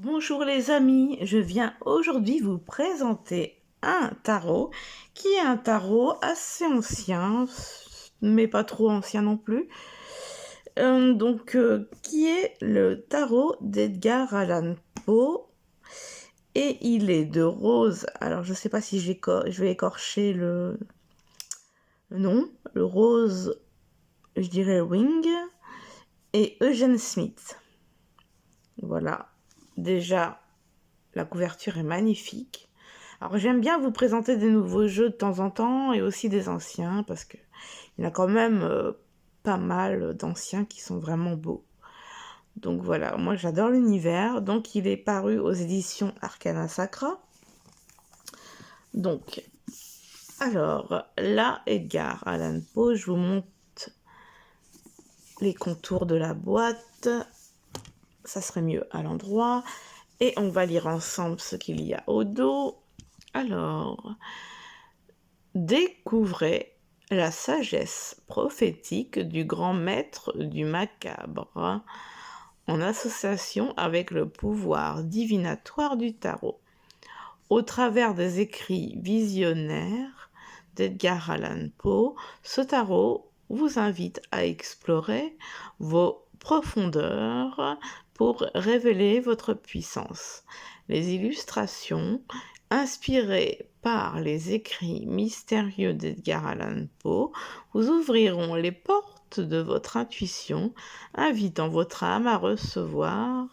Bonjour les amis, je viens aujourd'hui vous présenter un tarot qui est un tarot assez ancien, mais pas trop ancien non plus. Qui est le tarot d'Edgar Allan Poe et il est de rose. Alors je sais pas si je vais écorcher le nom, le rose, je dirais Wing et Eugene Smith. Voilà, déjà la couverture est magnifique. Alors j'aime bien vous présenter des nouveaux jeux de temps en temps et aussi des anciens parce que il y en a quand même pas mal d'anciens qui sont vraiment beaux. Donc voilà, moi j'adore l'univers. Donc il est paru aux éditions Arcana Sacra. Donc, alors là, Edgar Allan Poe, je vous montre les contours de la boîte. Ça serait mieux à l'endroit. Et on va lire ensemble ce qu'il y a au dos. Alors, découvrez la sagesse prophétique du grand maître du macabre en association avec le pouvoir divinatoire du tarot. Au travers des écrits visionnaires d'Edgar Allan Poe, ce tarot vous invite à explorer vos profondeurs pour révéler votre puissance. Les illustrations, inspirées par les écrits mystérieux d'Edgar Allan Poe, vous ouvriront les portes de votre intuition, invitant votre âme à recevoir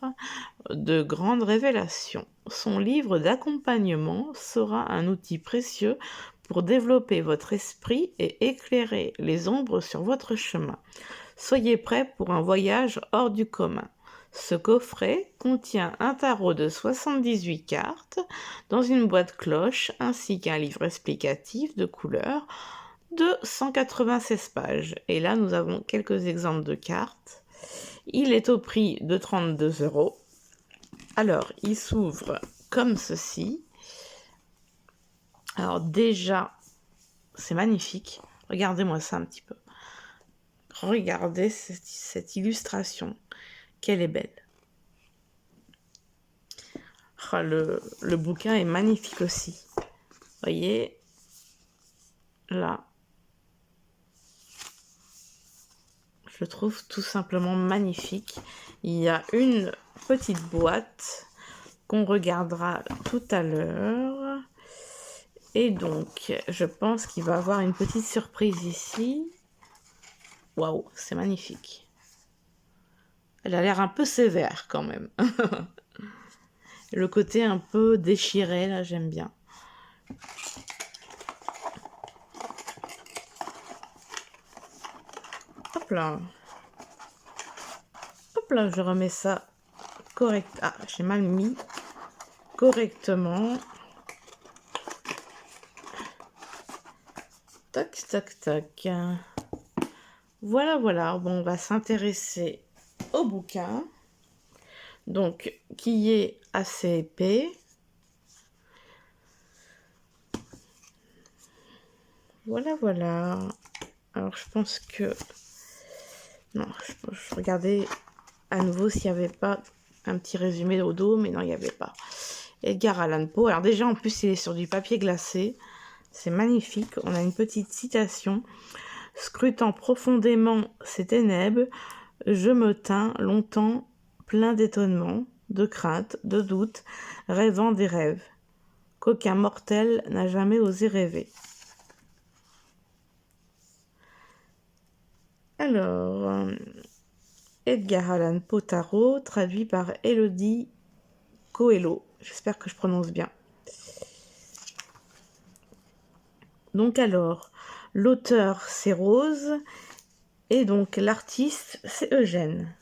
de grandes révélations. Son livre d'accompagnement sera un outil précieux pour développer votre esprit et éclairer les ombres sur votre chemin. Soyez prêts pour un voyage hors du commun. Ce coffret contient un tarot de 78 cartes dans une boîte cloche ainsi qu'un livre explicatif de couleurs de 196 pages. Et là, nous avons quelques exemples de cartes. Il est au prix de 32 €. Alors, il s'ouvre comme ceci. Alors déjà, c'est magnifique. Regardez-moi ça un petit peu. Regardez cette illustration. Quelle est belle. Oh, le bouquin est magnifique aussi. Voyez, là, je le trouve tout simplement magnifique. Il y a une petite boîte qu'on regardera tout à l'heure. Et donc, je pense qu'il va y avoir une petite surprise ici. Waouh, c'est magnifique. Elle a l'air un peu sévère quand même. Le côté un peu déchiré, là, j'aime bien. Hop là. Hop là, je remets ça correct. Ah, j'ai mal mis correctement. Tac, tac, tac. Voilà, voilà. Bon, on va s'intéresser au bouquin. Donc, qui est assez épais. Voilà, voilà. Alors, je pense que... Non, je regardais à nouveau s'il n'y avait pas un petit résumé au dos, mais non, il n'y avait pas. Edgar Allan Poe. Alors déjà, en plus, il est sur du papier glacé. C'est magnifique. On a une petite citation. Scrutant profondément ces ténèbres, je me tins longtemps plein d'étonnement, de crainte, de doute, rêvant des rêves qu'aucun mortel n'a jamais osé rêver. Alors, Edgar Allan Poe Tarot, traduit par Elodie Coelho. J'espère que je prononce bien. Donc alors, l'auteur c'est Rose et donc l'artiste c'est Eugène.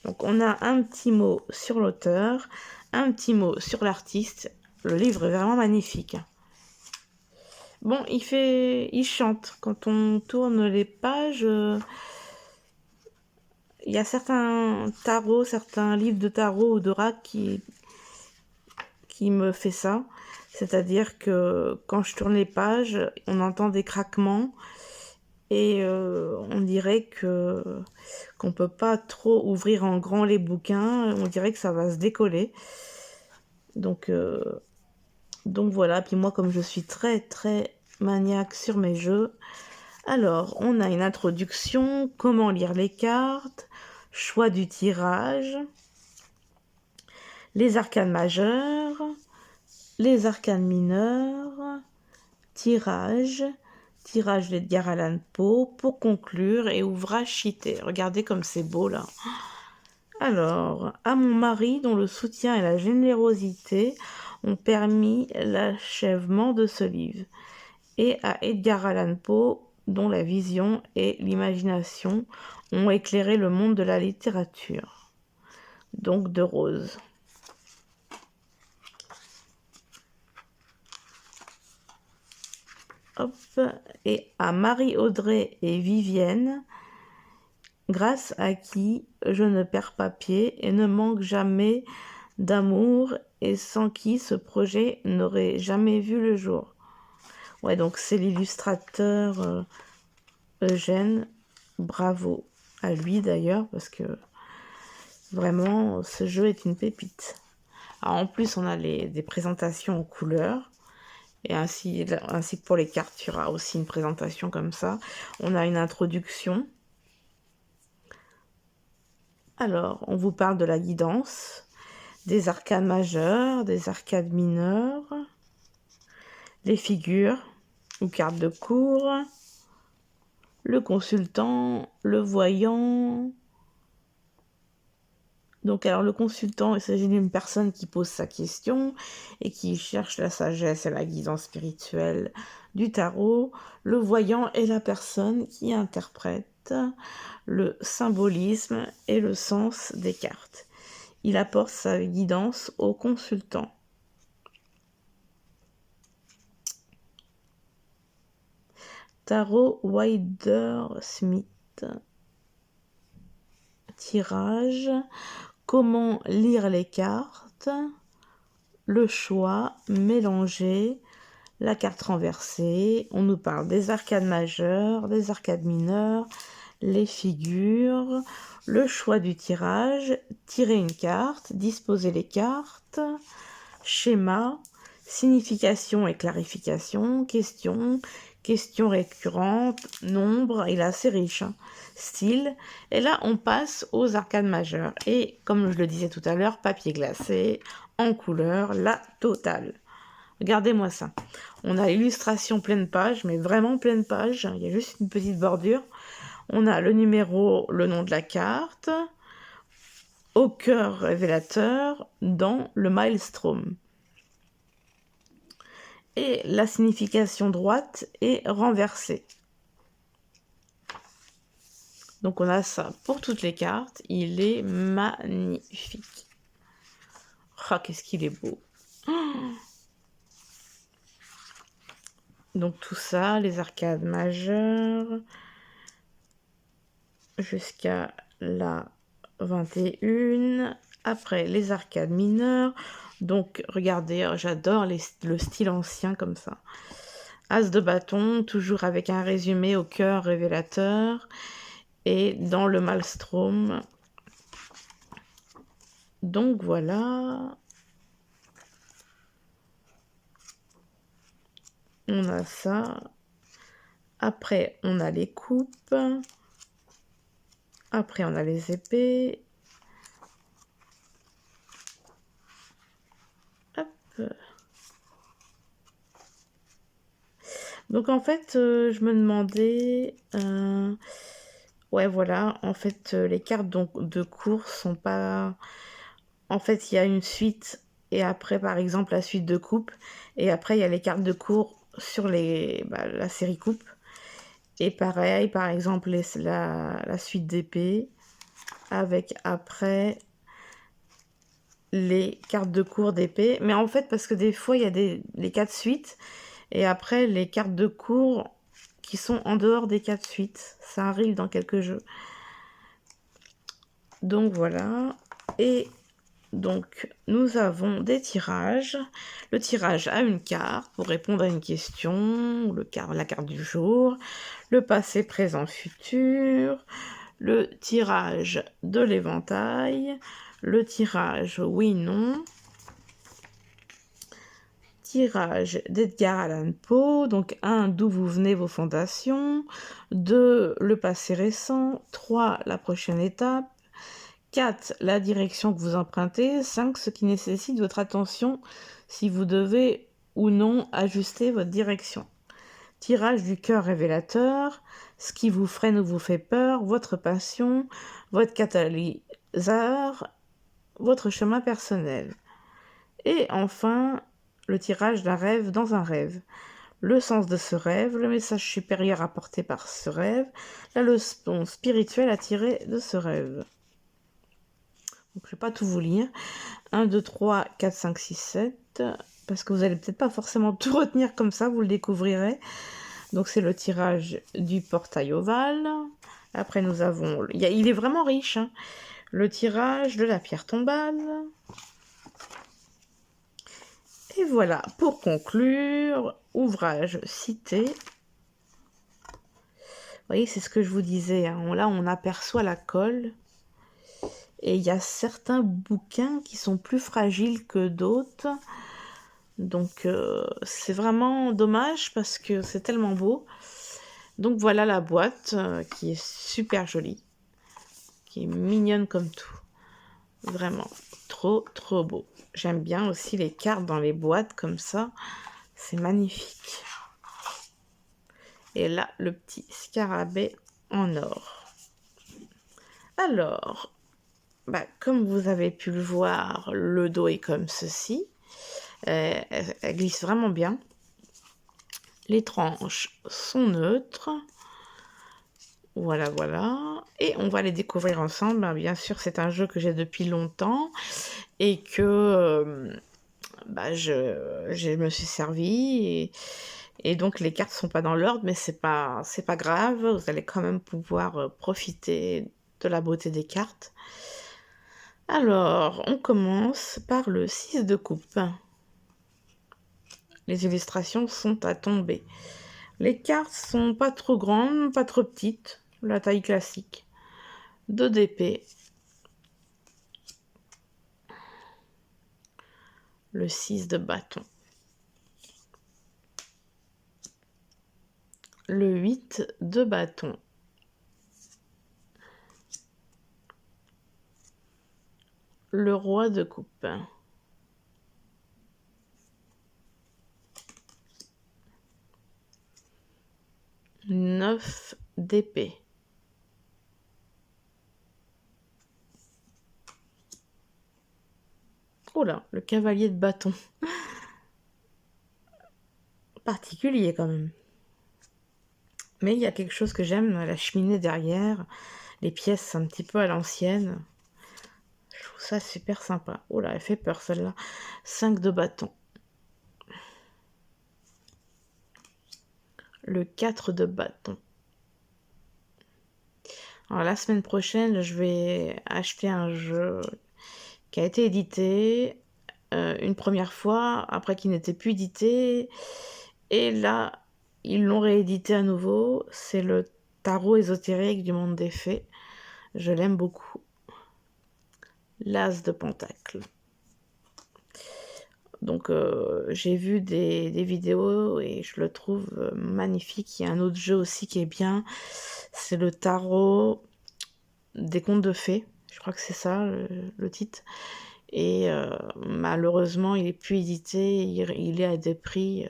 Donc on a un petit mot sur l'auteur, un petit mot sur l'artiste. Le livre est vraiment magnifique. Bon, il chante. Quand on tourne les pages, il y a certains tarots, certains livres de tarot ou d'oracle qui me fait ça. C'est-à-dire que quand je tourne les pages, on entend des craquements et on dirait qu'on peut pas trop ouvrir en grand les bouquins. On dirait que ça va se décoller. Donc, voilà, puis moi comme je suis très très maniaque sur mes jeux, alors on a une introduction, comment lire les cartes, choix du tirage, les arcanes majeures, les arcanes mineures, tirage, tirage d'Edgar Allan Poe pour conclure et ouvrage cheaté. Regardez comme c'est beau là. Alors, à mon mari dont le soutien et la générosité ont permis l'achèvement de ce livre, et à Edgar Allan Poe dont la vision et l'imagination ont éclairé le monde de la littérature. Donc de Rose. Hop. Et à Marie-Audrey et Vivienne, grâce à qui je ne perds pas pied et ne manque jamais d'amour et sans qui ce projet n'aurait jamais vu le jour. Ouais, donc c'est l'illustrateur Eugène. Bravo à lui d'ailleurs, parce que vraiment, ce jeu est une pépite. Alors, en plus, on a des présentations en couleurs. Et ainsi que pour les cartes, il y aura aussi une présentation comme ça. On a une introduction. Alors, on vous parle de la guidance, des arcanes majeures, des arcanes mineures, les figures ou cartes de cours, le consultant, le voyant. Donc, alors, le consultant, il s'agit d'une personne qui pose sa question et qui cherche la sagesse et la guidance spirituelle du tarot. Le voyant est la personne qui interprète le symbolisme et le sens des cartes. Il apporte sa guidance au consultant. Tarot Wider-Smith. Tirage. Comment lire les cartes. Le choix, mélanger, la carte renversée. On nous parle des arcanes majeures, des arcanes mineures, les figures, le choix du tirage, tirer une carte, disposer les cartes, schéma, signification et clarification, questions récurrentes, nombre, il est assez riche, hein. Style, et là on passe aux arcanes majeures, et comme je le disais tout à l'heure, papier glacé, en couleur, la totale. Regardez-moi ça. On a l'illustration pleine page, mais vraiment pleine page, il y a juste une petite bordure. On a le numéro, le nom de la carte, au cœur révélateur, dans le maelstrom. Et la signification droite est renversée. Donc on a ça pour toutes les cartes. Il est magnifique. Ah, qu'est-ce qu'il est beau. Donc tout ça, les arcades majeures, jusqu'à la 21. Après, les arcades mineures. Donc, regardez, j'adore le style ancien comme ça. As de bâton, toujours avec un résumé au cœur révélateur. Et dans le maelstrom. Donc, voilà. On a ça. Après, on a les coupes. Après, on a les épées. Hop. Donc, en fait, je me demandais... ouais, voilà. En fait, les cartes de course sont pas... En fait, il y a une suite. Et après, par exemple, la suite de coupe. Et après, il y a les cartes de cours sur la série coupe. Et pareil, par exemple, la suite d'épée. Avec après les cartes de cours d'épée. Mais en fait, parce que des fois, il y a les 4 suites. Et après, les cartes de cours qui sont en dehors des 4 suites. Ça arrive dans quelques jeux. Donc voilà. Et donc, nous avons des tirages. Le tirage à une carte pour répondre à une question. La carte du jour. Le passé, présent, futur. Le tirage de l'éventail. Le tirage oui, non. tirage d'Edgar Allan Poe, donc 1, d'où vous venez, vos fondations, 2, le passé récent, 3, la prochaine étape, 4, la direction que vous empruntez, 5, ce qui nécessite votre attention si vous devez ou non ajuster votre direction. Tirage du cœur révélateur, ce qui vous freine ou vous fait peur, votre passion, votre catalyseur, votre chemin personnel. Et enfin, le tirage d'un rêve dans un rêve. Le sens de ce rêve, le message supérieur apporté par ce rêve, la leçon spirituelle à tirer de ce rêve. Donc, je ne vais pas tout vous lire. 1, 2, 3, 4, 5, 6, 7. Parce que vous n'allez peut-être pas forcément tout retenir comme ça, vous le découvrirez. Donc c'est le tirage du portail ovale. Après nous avons... Il est vraiment riche. Hein. Le tirage de la pierre tombale. Et voilà, pour conclure, ouvrage cité. Vous voyez, c'est ce que je vous disais. Hein. Là, on aperçoit la colle. Et il y a certains bouquins qui sont plus fragiles que d'autres. Donc, c'est vraiment dommage parce que c'est tellement beau. Donc, voilà la boîte qui est super jolie. Qui est mignonne comme tout. Vraiment, trop, trop beau. J'aime bien aussi les cartes dans les boîtes comme ça. C'est magnifique. Et là, le petit scarabée en or. Alors, comme vous avez pu le voir, le dos est comme ceci. Elle glisse vraiment bien. Les tranches sont neutres. Voilà, voilà. Et on va les découvrir ensemble. Bien sûr, c'est un jeu que j'ai depuis longtemps et que je me suis servi. Et donc, les cartes sont pas dans l'ordre, mais c'est pas grave. Vous allez quand même pouvoir profiter de la beauté des cartes. Alors, on commence par le 6 de coupe. Les illustrations sont à tomber. Les cartes sont pas trop grandes, pas trop petites, la taille classique. 2 d'épée. Le 6 de bâton. Le 8 de bâton. Le roi de coupe. Neuf d'épée. Oh là, le cavalier de bâton. Particulier quand même. Mais il y a quelque chose que j'aime, la cheminée derrière, les pièces un petit peu à l'ancienne. Je trouve ça super sympa. Oh là, elle fait peur celle-là. 5 de bâton. Le 4 de bâton. Alors la semaine prochaine, je vais acheter un jeu qui a été édité une première fois, après qu'il n'était plus édité. Et là, ils l'ont réédité à nouveau. C'est le tarot ésotérique du monde des fées. Je l'aime beaucoup. L'As de Pentacle. Donc j'ai vu des vidéos et je le trouve magnifique. Il y a un autre jeu aussi qui est bien. C'est le tarot des contes de fées. Je crois que c'est ça le titre. Et malheureusement, il est plus édité. Il est à des prix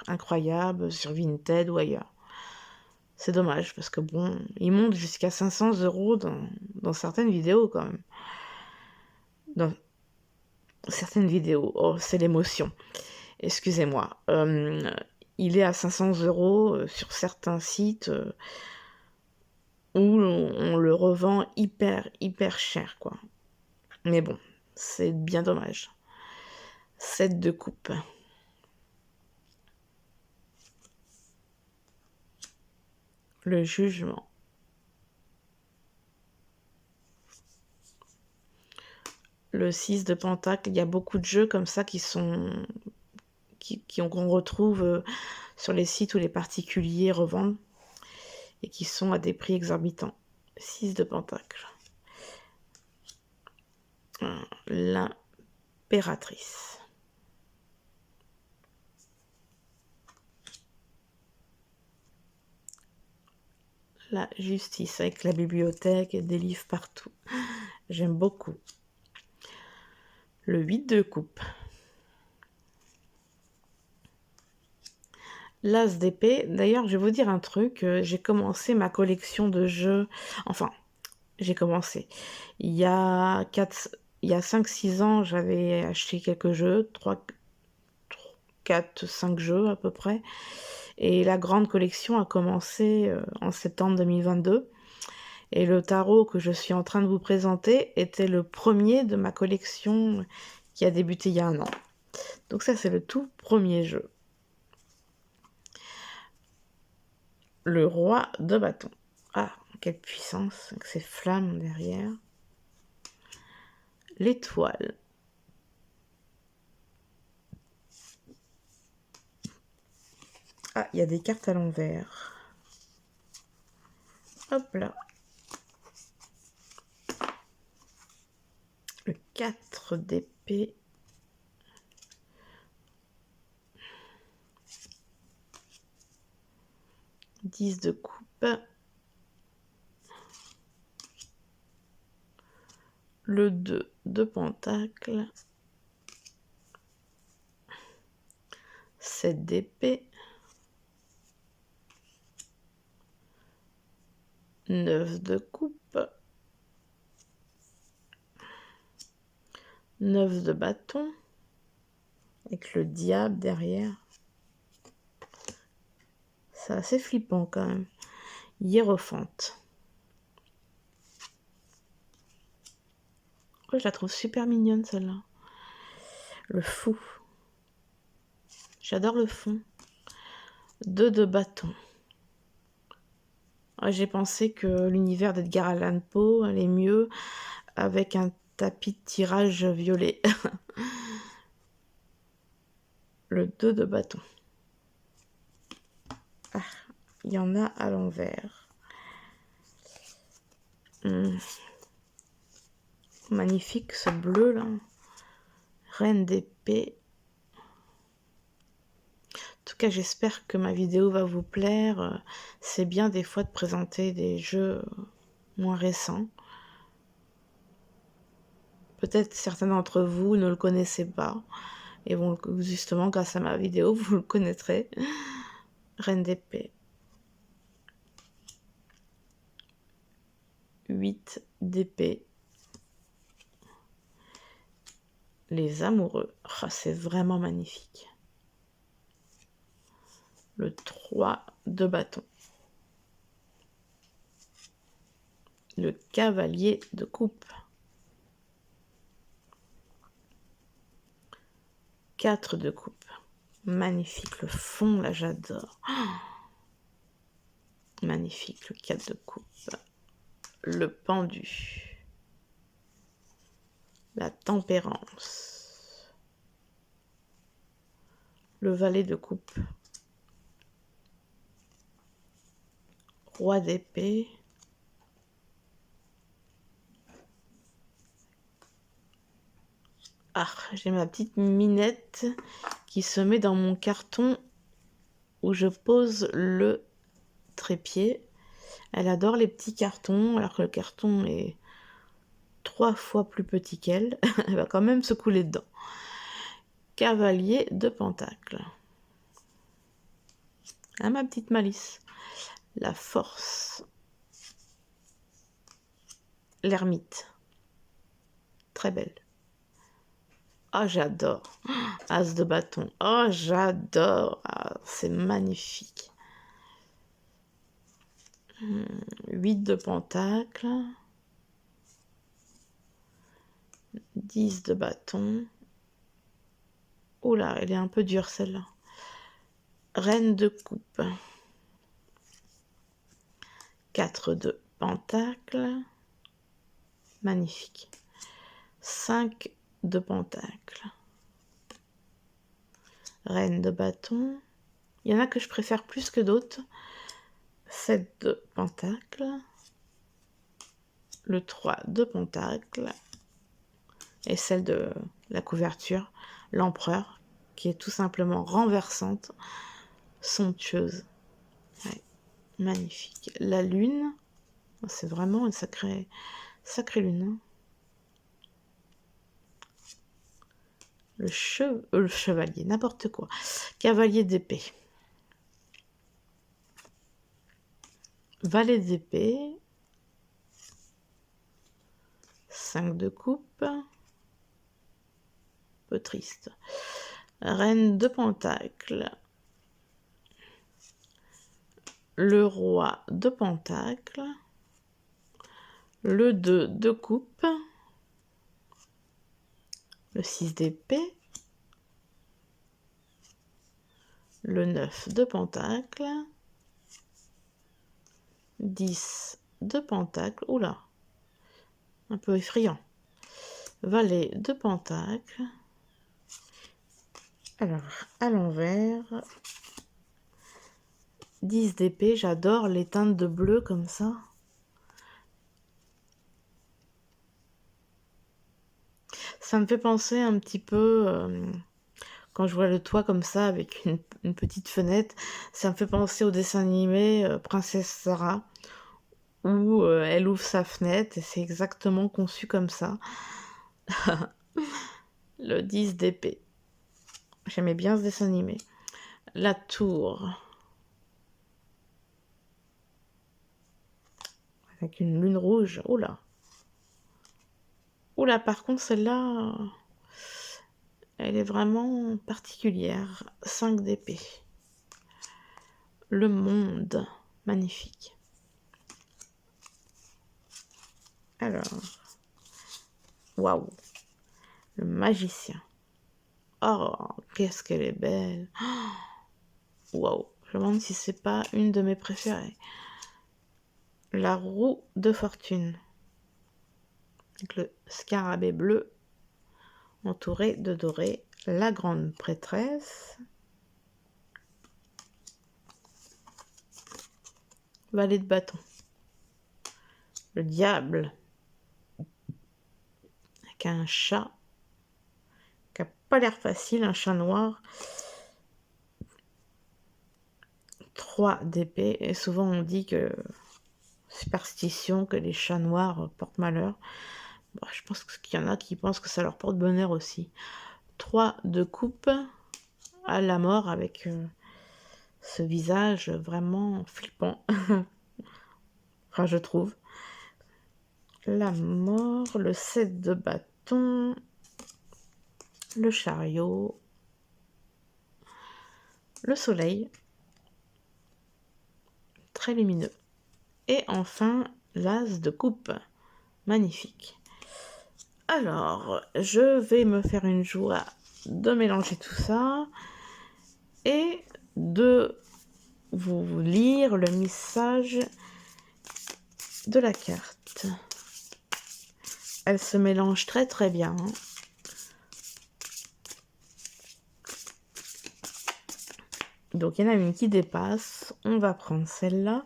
incroyables sur Vinted ou ailleurs. C'est dommage parce que bon, il monte jusqu'à 500 € dans certaines vidéos quand même. Dans certaines vidéos. Oh, c'est l'émotion. Excusez-moi. Il est à 500 € sur certains sites où on le revend hyper, hyper cher, quoi. Mais bon, c'est bien dommage. 7 de coupe. Le jugement. Le 6 de pentacle. Il y a beaucoup de jeux comme ça qu'on retrouve sur les sites où les particuliers revendent et qui sont à des prix exorbitants. 6 de pentacle. L'impératrice. la justice avec la bibliothèque et des livres partout. J'aime beaucoup. Le 8 de coupe. L'as d'épée. D'ailleurs, je vais vous dire un truc. J'ai commencé ma collection de jeux. Enfin, j'ai commencé. Il y a 5-6 ans, j'avais acheté quelques jeux. 4, 5 jeux à peu près. Et la grande collection a commencé en septembre 2022. Et le tarot que je suis en train de vous présenter était le premier de ma collection qui a débuté il y a 1 an. Donc ça, c'est le tout premier jeu. Le roi de bâton. Ah, quelle puissance, avec ces flammes derrière. L'étoile. Ah, il y a des cartes à l'envers. Hop là. Le 4 d'épée. Dix de coupe. Le 2 de pentacle. 7 d'épée. 9 de coupe. 9 de bâton. Avec le diable derrière. C'est assez flippant quand même. Hiérophante. Oh, je la trouve super mignonne celle-là. Le fou. J'adore le fond. 2 de bâton. Ah, j'ai pensé que l'univers d'Edgar Allan Poe allait mieux avec un tapis de tirage violet. Le 2 de bâton. Ah, il y en a à l'envers. Magnifique ce bleu là. Reine d'épée. En tout cas, j'espère que ma vidéo va vous plaire. C'est bien des fois de présenter des jeux moins récents. Peut-être certains d'entre vous ne le connaissaient pas. Et bon, justement, grâce à ma vidéo, vous le connaîtrez. Reine d'épée. 8 d'épée. Les amoureux. Oh, c'est vraiment magnifique. Le 3 de bâton. Le cavalier de coupe. 4 de coupe. Magnifique. Le fond, là, j'adore. Oh, magnifique. Le 4 de coupe. Le pendu. La tempérance. Le valet de coupe. Roi d'épée. Ah, j'ai ma petite minette qui se met dans mon carton où je pose le trépied. Elle adore les petits cartons, alors que le carton est 3 fois plus petit qu'elle. Elle va quand même se couler dedans. Cavalier de pentacle. Ah, ma petite malice. La force. L'ermite. Très belle. Oh, j'adore. As de bâton. Oh, j'adore. Ah, c'est magnifique. 8 de pentacle. 10 de bâton. Oula, elle est un peu dure celle-là. Reine de coupe. 4 de pentacle. Magnifique. 5 de pentacle. Reine de bâton. Il y en a que je préfère plus que d'autres. 7 de pentacle. Le 3 de pentacle. Et celle de la couverture, l'empereur, qui est tout simplement renversante, somptueuse. Ouais. Magnifique. La lune, c'est vraiment une sacrée lune. Hein. Le chevalier, n'importe quoi. Cavalier d'épée. Valet d'épée. 5 de coupe. Peu triste. Reine de pentacle. Le roi de pentacle. Le 2 de coupe. Le 6 d'épée. Le 9 de pentacle. 10 de pentacle. Oula, un peu effrayant. Valet de pentacle. Alors, à l'envers. 10 d'épée, j'adore les teintes de bleu comme ça. Ça me fait penser un petit peu, quand je vois le toit comme ça avec une petite fenêtre, ça me fait penser au dessin animé Princesse Sarah, où elle ouvre sa fenêtre et c'est exactement conçu comme ça. Le 10 d'épée. J'aimais bien ce dessin animé. La tour. Avec une lune rouge. Oula. Oula, par contre, celle-là, elle est vraiment particulière. 5 d'épée. Le monde. Magnifique. Alors. Waouh. Le magicien. Oh, qu'est-ce qu'elle est belle. Waouh. Je me demande si c'est pas une de mes préférées. La roue de fortune. Avec le scarabée bleu entouré de doré. La grande prêtresse. Valet de bâton. Le diable. Avec un chat. Qui n'a pas l'air facile, un chat noir. 3 d'épée. Et souvent on dit que superstition, que les chats noirs portent malheur. Bon, je pense qu'il y en a qui pensent que ça leur porte bonheur aussi. 3 de coupe à la mort avec ce visage vraiment flippant. Enfin, je trouve. La mort, le 7 de bâton, le chariot, le soleil, très lumineux. Et enfin, l'as de coupe, magnifique. Alors, je vais me faire une joie de mélanger tout ça et de vous lire le message de la carte. Elle se mélange très très bien. Donc il y en a une qui dépasse. On va prendre celle-là.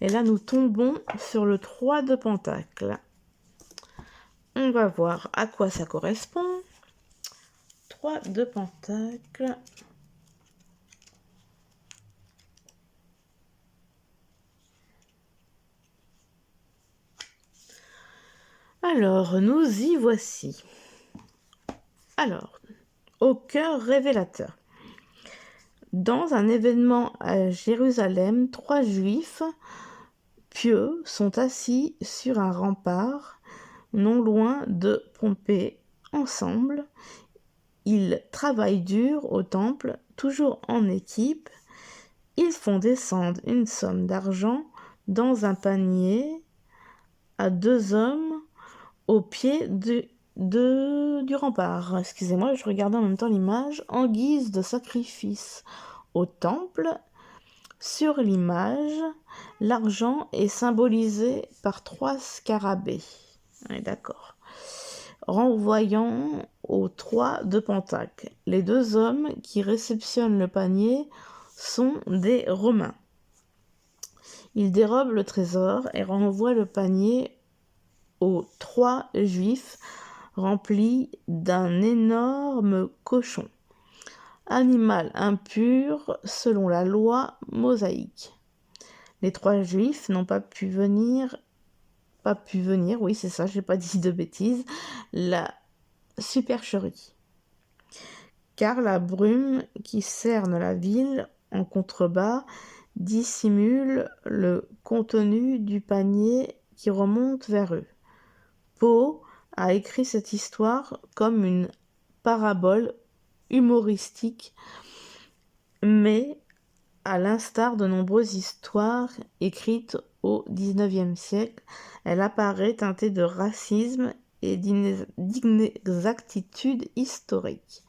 Et là, nous tombons sur le 3 de pentacle. On va voir à quoi ça correspond. 3 de pentacle. Alors, nous y voici. Alors, au cœur révélateur. Dans un événement à Jérusalem, 3 juifs pieux sont assis sur un rempart non loin de Pompée. Ensemble, ils travaillent dur au temple, toujours en équipe. Ils font descendre une somme d'argent dans un panier à 2 hommes au pied du rempart. Excusez-moi, je regardais en même temps l'image. En guise de sacrifice au temple, sur l'image, l'argent est symbolisé par 3 scarabées. D'accord. Renvoyant aux 3 de pentacle. Les 2 hommes qui réceptionnent le panier sont des Romains. Ils dérobent le trésor et renvoient le panier aux 3 juifs remplis d'un énorme cochon, animal impur selon la loi mosaïque. Les 3 juifs n'ont pas pu venir, oui, c'est ça, j'ai pas dit de bêtises, la supercherie. Car la brume qui cerne la ville en contrebas dissimule le contenu du panier qui remonte vers eux. Poe a écrit cette histoire comme une parabole humoristique, mais à l'instar de nombreuses histoires écrites au XIXe siècle, elle apparaît teintée de racisme et d'inexactitude historique.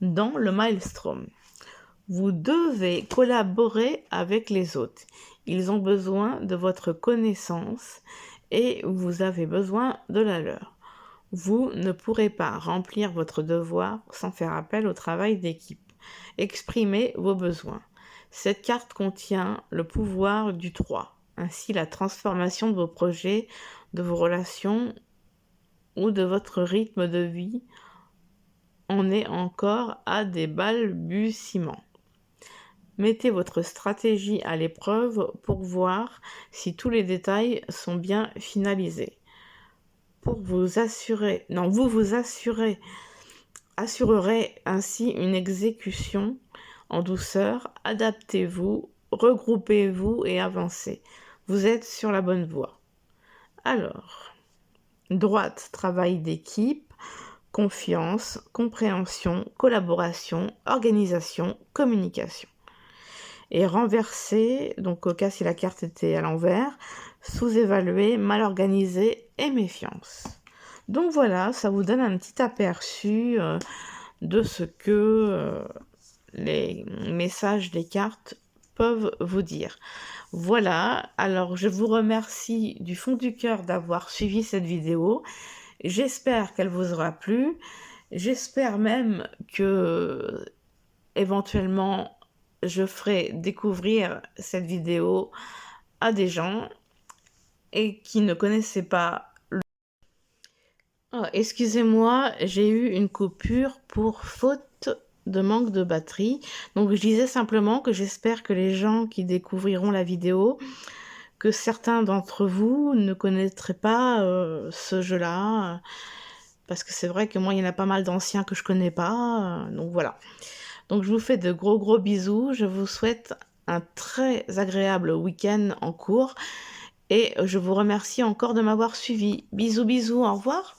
Dans le Maelstrom, vous devez collaborer avec les autres. Ils ont besoin de votre connaissance et vous avez besoin de la leur. Vous ne pourrez pas remplir votre devoir sans faire appel au travail d'équipe. Exprimez vos besoins. Cette carte contient le pouvoir du 3, ainsi la transformation de vos projets, de vos relations ou de votre rythme de vie en est encore à des balbutiements. Mettez votre stratégie à l'épreuve pour voir si tous les détails sont bien finalisés. Vous assurerez ainsi une exécution en douceur. Adaptez-vous, regroupez-vous et avancez. Vous êtes sur la bonne voie. Alors, droite, travail d'équipe, confiance, compréhension, collaboration, organisation, communication. Et renversé, donc au cas si la carte était à l'envers, sous-évalué, mal organisé et méfiance. Donc voilà, ça vous donne un petit aperçu de ce que les messages des cartes peuvent vous dire. Voilà, alors je vous remercie du fond du cœur d'avoir suivi cette vidéo. J'espère qu'elle vous aura plu. J'espère même que éventuellement je ferai découvrir cette vidéo à des gens et qui ne connaissaient pas. Oh, excusez-moi, j'ai eu une coupure pour faute de manque de batterie. Donc je disais simplement que j'espère que les gens qui découvriront la vidéo, que certains d'entre vous ne connaîtraient pas ce jeu-là, parce que c'est vrai que moi il y en a pas mal d'anciens que je connais pas, donc voilà. Donc je vous fais de gros bisous, je vous souhaite un très agréable week-end en cours et je vous remercie encore de m'avoir suivi. Bisous, au revoir.